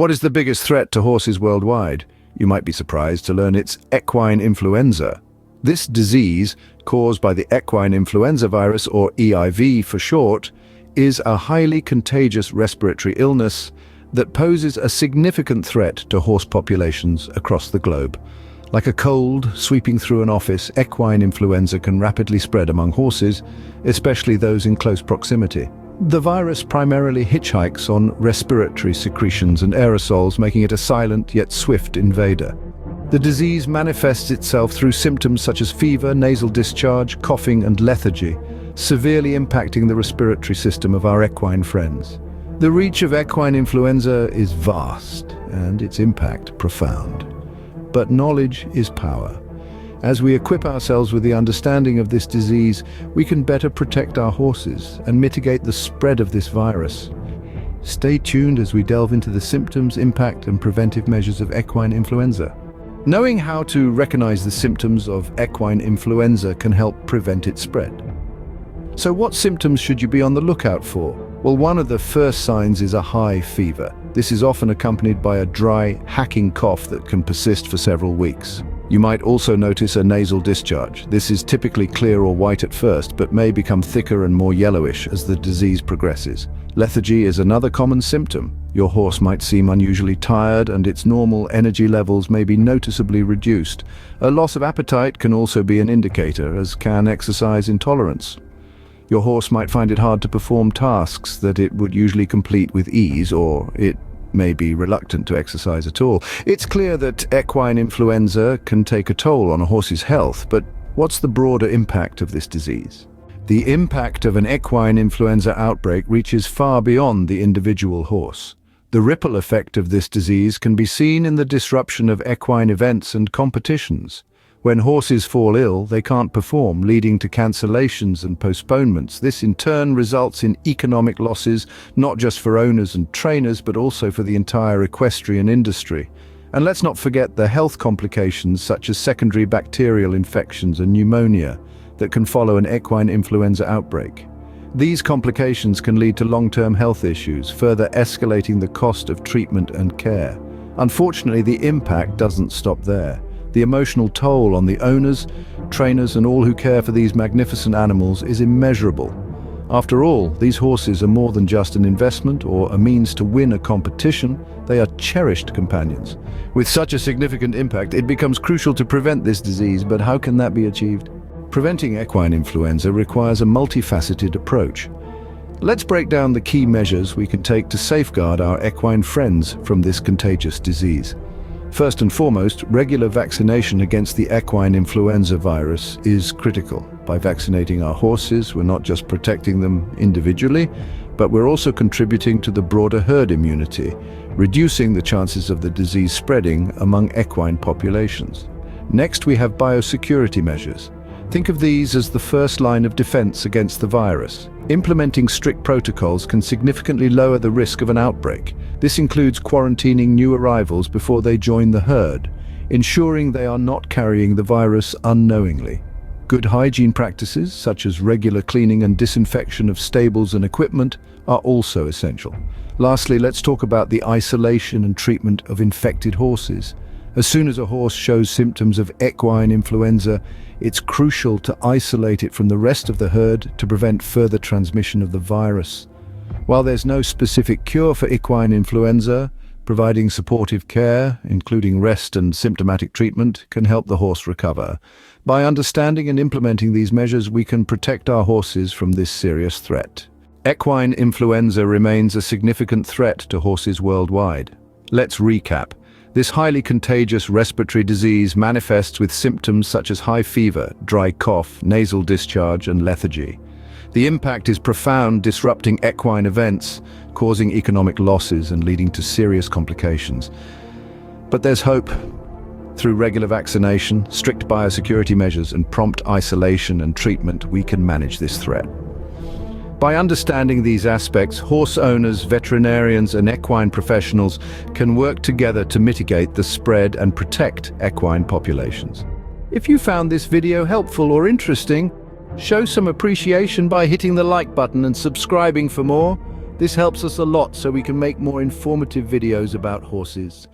What is the biggest threat to horses worldwide? You might be surprised to learn it's equine influenza. This disease, caused by the equine influenza virus, or EIV for short, is a highly contagious respiratory illness that poses a significant threat to horse populations across the globe. Like a cold sweeping through an office, equine influenza can rapidly spread among horses, especially those in close proximity. The virus primarily hitchhikes on respiratory secretions and aerosols, making it a silent yet swift invader. The disease manifests itself through symptoms such as fever, nasal discharge, coughing, and lethargy, severely impacting the respiratory system of our equine friends. The reach of equine influenza is vast and its impact profound. But knowledge is power. As we equip ourselves with the understanding of this disease, we can better protect our horses and mitigate the spread of this virus. Stay tuned as we delve into the symptoms, impact, and preventive measures of equine influenza. Knowing how to recognize the symptoms of equine influenza can help prevent its spread. So what symptoms should you be on the lookout for? Well, one of the first signs is a high fever. This is often accompanied by a dry, hacking cough that can persist for several weeks. You might also notice a nasal discharge. This is typically clear or white at first, but may become thicker and more yellowish as the disease progresses. Lethargy is another common symptom. Your horse might seem unusually tired, and its normal energy levels may be noticeably reduced. A loss of appetite can also be an indicator, as can exercise intolerance. Your horse might find it hard to perform tasks that it would usually complete with ease, or it may be reluctant to exercise at all. It's clear that equine influenza can take a toll on a horse's health, but what's the broader impact of this disease? The impact of an equine influenza outbreak reaches far beyond the individual horse. The ripple effect of this disease can be seen in the disruption of equine events and competitions. When horses fall ill, they can't perform, leading to cancellations and postponements. This in turn results in economic losses, not just for owners and trainers, but also for the entire equestrian industry. And let's not forget the health complications such as secondary bacterial infections and pneumonia that can follow an equine influenza outbreak. These complications can lead to long-term health issues, further escalating the cost of treatment and care. Unfortunately, the impact doesn't stop there. The emotional toll on the owners, trainers, and all who care for these magnificent animals is immeasurable. After all, these horses are more than just an investment or a means to win a competition. They are cherished companions. With such a significant impact, it becomes crucial to prevent this disease, but how can that be achieved? Preventing equine influenza requires a multifaceted approach. Let's break down the key measures we can take to safeguard our equine friends from this contagious disease. First and foremost, regular vaccination against the equine influenza virus is critical. By vaccinating our horses, we're not just protecting them individually, but we're also contributing to the broader herd immunity, reducing the chances of the disease spreading among equine populations. Next, we have biosecurity measures. Think of these as the first line of defense against the virus. Implementing strict protocols can significantly lower the risk of an outbreak. This includes quarantining new arrivals before they join the herd, ensuring they are not carrying the virus unknowingly. Good hygiene practices, such as regular cleaning and disinfection of stables and equipment, are also essential. Lastly, let's talk about the isolation and treatment of infected horses. As soon as a horse shows symptoms of equine influenza, it's crucial to isolate it from the rest of the herd to prevent further transmission of the virus. While there's no specific cure for equine influenza, providing supportive care, including rest and symptomatic treatment, can help the horse recover. By understanding and implementing these measures, we can protect our horses from this serious threat. Equine influenza remains a significant threat to horses worldwide. Let's recap. This highly contagious respiratory disease manifests with symptoms such as high fever, dry cough, nasal discharge, and lethargy. The impact is profound, disrupting equine events, causing economic losses and leading to serious complications. But there's hope. Through regular vaccination, strict biosecurity measures, and prompt isolation and treatment, we can manage this threat. By understanding these aspects, horse owners, veterinarians, and equine professionals can work together to mitigate the spread and protect equine populations. If you found this video helpful or interesting, show some appreciation by hitting the like button and subscribing for more. This helps us a lot so we can make more informative videos about horses.